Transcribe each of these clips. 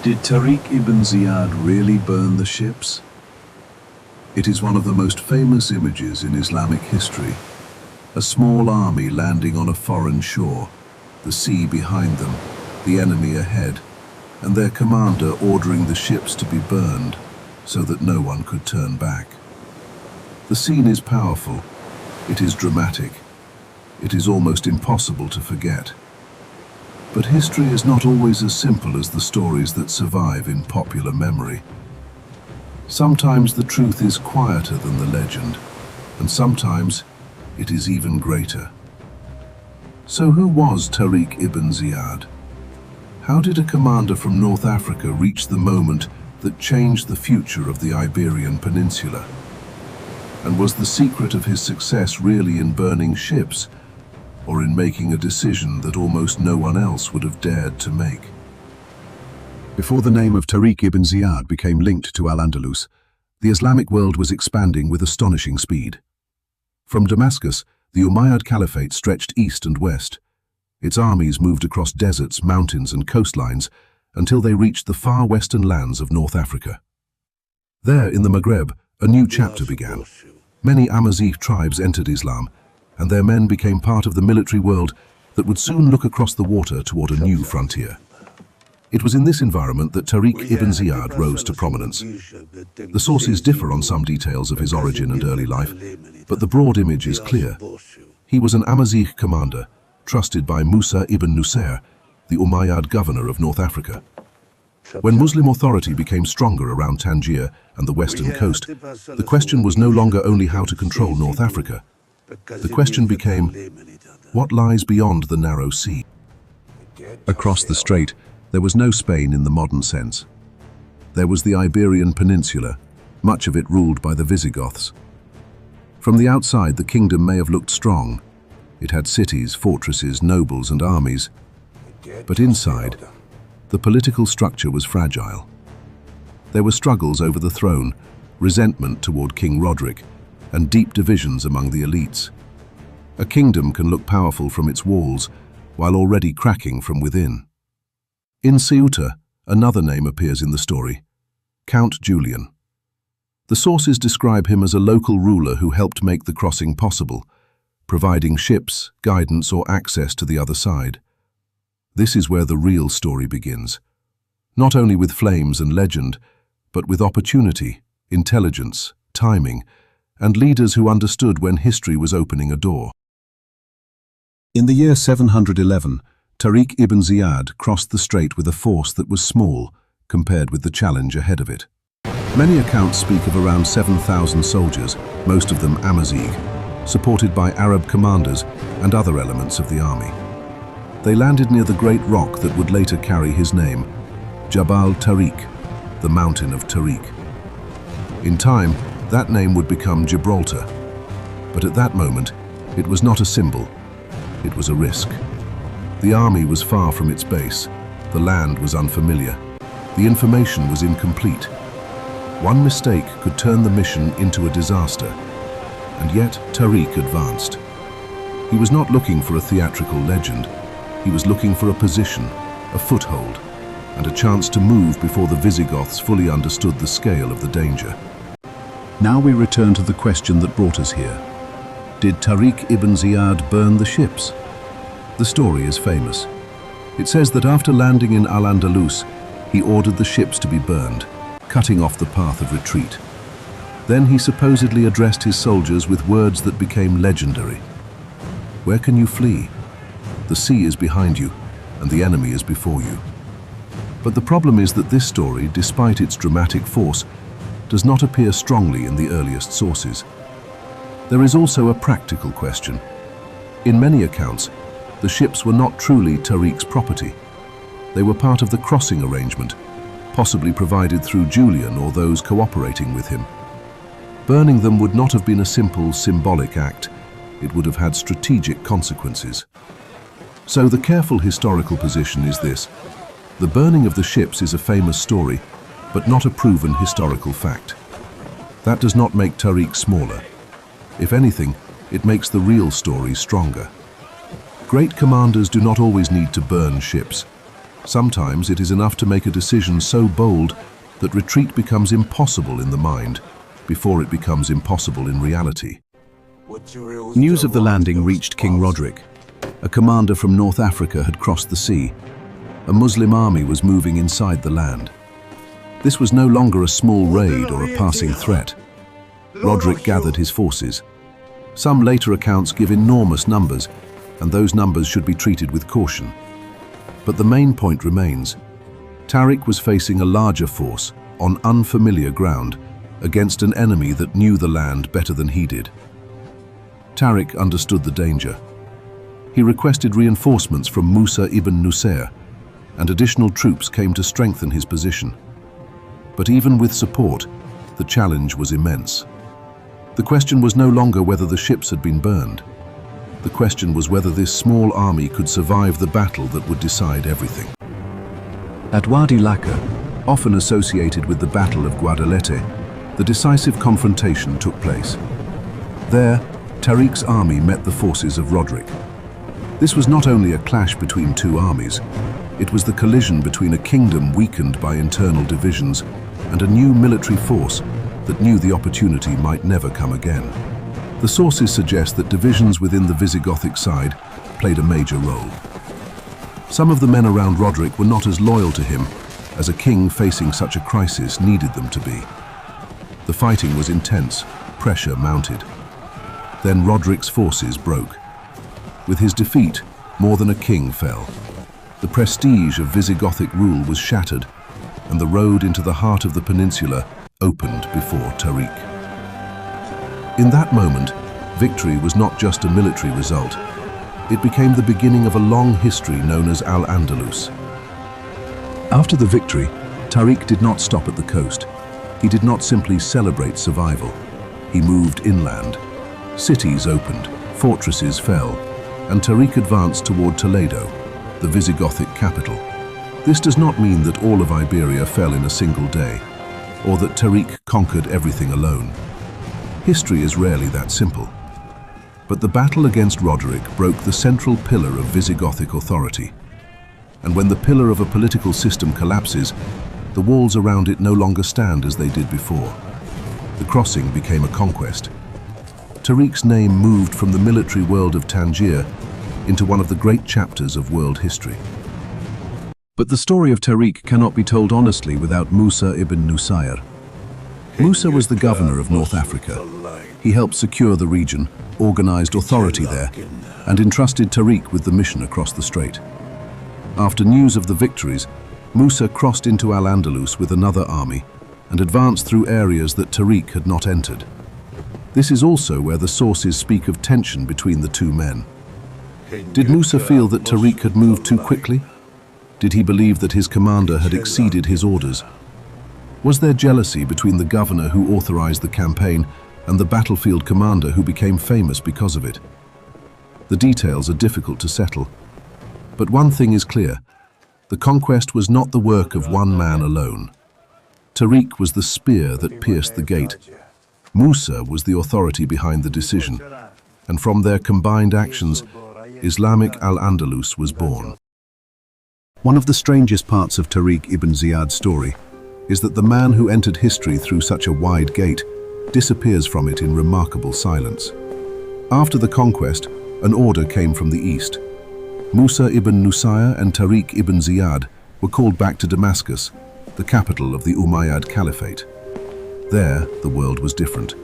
Did Tariq ibn Ziyad really burn the ships? It is one of the most famous images in Islamic history. A small army landing on a foreign shore, the sea behind them, the enemy ahead, and their commander ordering the ships to be burned so that no one could turn back. The scene is powerful, it is dramatic, it is almost impossible to forget. But history is not always as simple as the stories that survive in popular memory. Sometimes the truth is quieter than the legend, and sometimes it is even greater. So who was Tariq ibn Ziyad? How did a commander from North Africa reach the moment that changed the future of the Iberian Peninsula? And was the secret of his success really in burning ships, or in making a decision that almost no one else would have dared to make? Before the name of Tariq ibn Ziyad became linked to al-Andalus, the Islamic world was expanding with astonishing speed. From Damascus, the Umayyad Caliphate stretched east and west. Its armies moved across deserts, mountains, and coastlines until they reached the far western lands of North Africa. There, in the Maghreb, a new chapter began. Many Amazigh tribes entered Islam, and their men became part of the military world that would soon look across the water toward a new frontier. It was in this environment that Tariq ibn Ziyad rose to prominence. The sources differ on some details of his origin and early life, but the broad image is clear. He was an Amazigh commander, trusted by Musa ibn Nusayr, the Umayyad governor of North Africa. When Muslim authority became stronger around Tangier and the western coast, the question was no longer only how to control North Africa. The question became, what lies beyond the narrow sea? Across the strait, there was no Spain in the modern sense. There was the Iberian Peninsula, much of it ruled by the Visigoths. From the outside, the kingdom may have looked strong. It had cities, fortresses, nobles, and armies. But inside, the political structure was fragile. There were struggles over the throne, resentment toward King Roderick, and deep divisions among the elites. A kingdom can look powerful from its walls, while already cracking from within. In Ceuta, another name appears in the story, Count Julian. The sources describe him as a local ruler who helped make the crossing possible, providing ships, guidance, or access to the other side. This is where the real story begins, not only with flames and legend, but with opportunity, intelligence, timing, and leaders who understood when history was opening a door. In the year 711, Tariq ibn Ziyad crossed the strait with a force that was small compared with the challenge ahead of it. Many accounts speak of around 7,000 soldiers, most of them Amazigh, supported by Arab commanders and other elements of the army. They landed near the great rock that would later carry his name, Jabal Tariq, the mountain of Tariq. In time, that name would become Gibraltar. But at that moment, it was not a symbol, it was a risk. The army was far from its base, the land was unfamiliar, the information was incomplete. One mistake could turn the mission into a disaster, and yet Tariq advanced. He was not looking for a theatrical legend, he was looking for a position, a foothold, and a chance to move before the Visigoths fully understood the scale of the danger. Now we return to the question that brought us here. Did Tariq ibn Ziyad burn the ships? The story is famous. It says that after landing in al-Andalus, he ordered the ships to be burned, cutting off the path of retreat. Then he supposedly addressed his soldiers with words that became legendary. Where can you flee? The sea is behind you, and the enemy is before you. But the problem is that this story, despite its dramatic force, does not appear strongly in the earliest sources. There is also a practical question. In many accounts, the ships were not truly Tariq's property. They were part of the crossing arrangement, possibly provided through Julian or those cooperating with him. Burning them would not have been a simple symbolic act, it would have had strategic consequences. So the careful historical position is this: the burning of the ships is a famous story, but not a proven historical fact. That does not make Tariq smaller. If anything, it makes the real story stronger. Great commanders do not always need to burn ships. Sometimes it is enough to make a decision so bold that retreat becomes impossible in the mind before it becomes impossible in reality. News of the landing reached King Roderick. A commander from North Africa had crossed the sea. A Muslim army was moving inside the land. This was no longer a small raid or a passing threat. Roderick gathered his forces. Some later accounts give enormous numbers, and those numbers should be treated with caution. But the main point remains. Tariq was facing a larger force on unfamiliar ground against an enemy that knew the land better than he did. Tariq understood the danger. He requested reinforcements from Musa ibn Nusair, and additional troops came to strengthen his position. But even with support, the challenge was immense. The question was no longer whether the ships had been burned. The question was whether this small army could survive the battle that would decide everything. At Wadi Lakka, often associated with the Battle of Wadi Lakka, the decisive confrontation took place. There, Tariq's army met the forces of Roderick. This was not only a clash between two armies, it was the collision between a kingdom weakened by internal divisions and a new military force that knew the opportunity might never come again. The sources suggest that divisions within the Visigothic side played a major role. Some of the men around Roderick were not as loyal to him as a king facing such a crisis needed them to be. The fighting was intense, pressure mounted. Then Roderick's forces broke. With his defeat, more than a king fell. The prestige of Visigothic rule was shattered, and the road into the heart of the peninsula opened before Tariq. In that moment, victory was not just a military result. It became the beginning of a long history known as al-Andalus. After the victory, Tariq did not stop at the coast. He did not simply celebrate survival. He moved inland. Cities opened, fortresses fell, and Tariq advanced toward Toledo, the Visigothic capital. This does not mean that all of Iberia fell in a single day, or that Tariq conquered everything alone. History is rarely that simple. But the battle against Roderick broke the central pillar of Visigothic authority. And when the pillar of a political system collapses, the walls around it no longer stand as they did before. The crossing became a conquest. Tariq's name moved from the military world of Tangier into one of the great chapters of world history. But the story of Tariq cannot be told honestly without Musa ibn Nusair. Musa was the governor of North Africa. He helped secure the region, organized authority there, and entrusted Tariq with the mission across the strait. After news of the victories, Musa crossed into al-Andalus with another army and advanced through areas that Tariq had not entered. This is also where the sources speak of tension between the two men. Did Musa feel that Tariq had moved too quickly? Did he believe that his commander had exceeded his orders? Was there jealousy between the governor who authorized the campaign and the battlefield commander who became famous because of it? The details are difficult to settle. But one thing is clear. The conquest was not the work of one man alone. Tariq was the spear that pierced the gate. Musa was the authority behind the decision, and from their combined actions, Islamic al-Andalus was born. One of the strangest parts of Tariq ibn Ziyad's story is that the man who entered history through such a wide gate disappears from it in remarkable silence. After the conquest, an order came from the east. Musa ibn Nusair and Tariq ibn Ziyad were called back to Damascus, the capital of the Umayyad Caliphate. There, the world was different.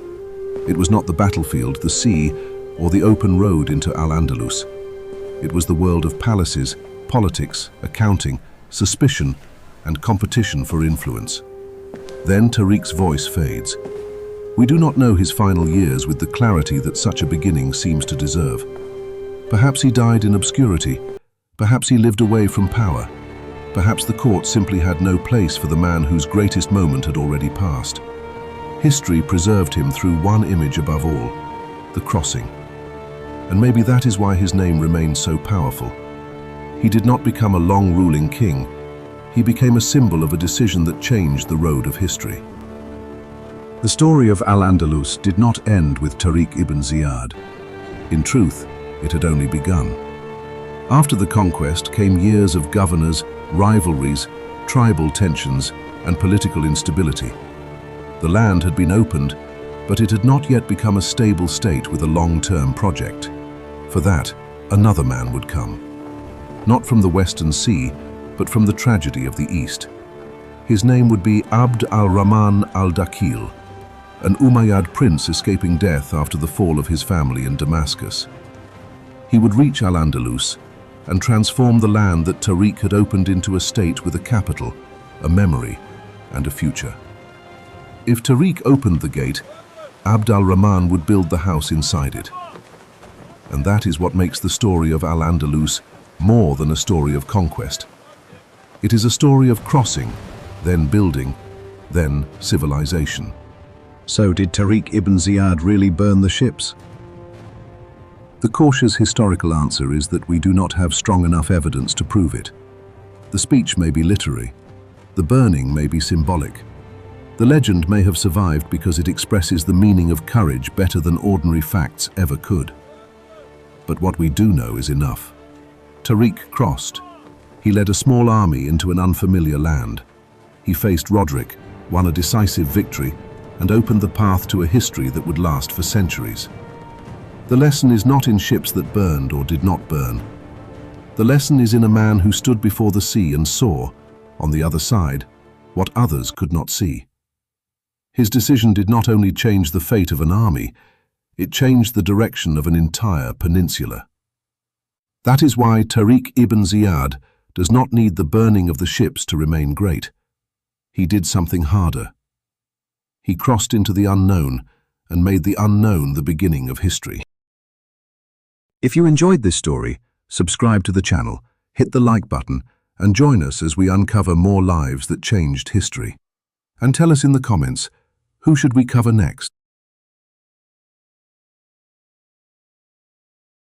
It was not the battlefield, the sea, or the open road into al-Andalus. It was the world of palaces, politics, accounting, suspicion, and competition for influence. Then Tariq's voice fades. We do not know his final years with the clarity that such a beginning seems to deserve. Perhaps he died in obscurity. Perhaps he lived away from power. Perhaps the court simply had no place for the man whose greatest moment had already passed. History preserved him through one image above all, the crossing. And maybe that is why his name remains so powerful. He did not become a long-ruling king. He became a symbol of a decision that changed the road of history. The story of al-Andalus did not end with Tariq ibn Ziyad. In truth, it had only begun. After the conquest came years of governors, rivalries, tribal tensions, and political instability. The land had been opened, but it had not yet become a stable state with a long-term project. For that, another man would come. Not from the Western Sea, but from the tragedy of the East. His name would be Abd al-Rahman al-Dakhil, an Umayyad prince escaping death after the fall of his family in Damascus. He would reach al-Andalus and transform the land that Tariq had opened into a state with a capital, a memory, and a future. If Tariq opened the gate, Abd al-Rahman would build the house inside it. And that is what makes the story of al-Andalus more than a story of conquest. It is a story of crossing, then building, then civilization. So did Tariq ibn Ziyad really burn the ships? The cautious historical answer is that we do not have strong enough evidence to prove it. The speech may be literary. The burning may be symbolic. The legend may have survived because it expresses the meaning of courage better than ordinary facts ever could. But what we do know is enough. Tariq crossed. He led a small army into an unfamiliar land. He faced Roderick, won a decisive victory, and opened the path to a history that would last for centuries. The lesson is not in ships that burned or did not burn. The lesson is in a man who stood before the sea and saw, on the other side, what others could not see. His decision did not only change the fate of an army, it changed the direction of an entire peninsula. That is why Tariq ibn Ziyad does not need the burning of the ships to remain great. He did something harder. He crossed into the unknown and made the unknown the beginning of history. If you enjoyed this story, subscribe to the channel, hit the like button, and join us as we uncover more lives that changed history. And tell us in the comments, who should we cover next?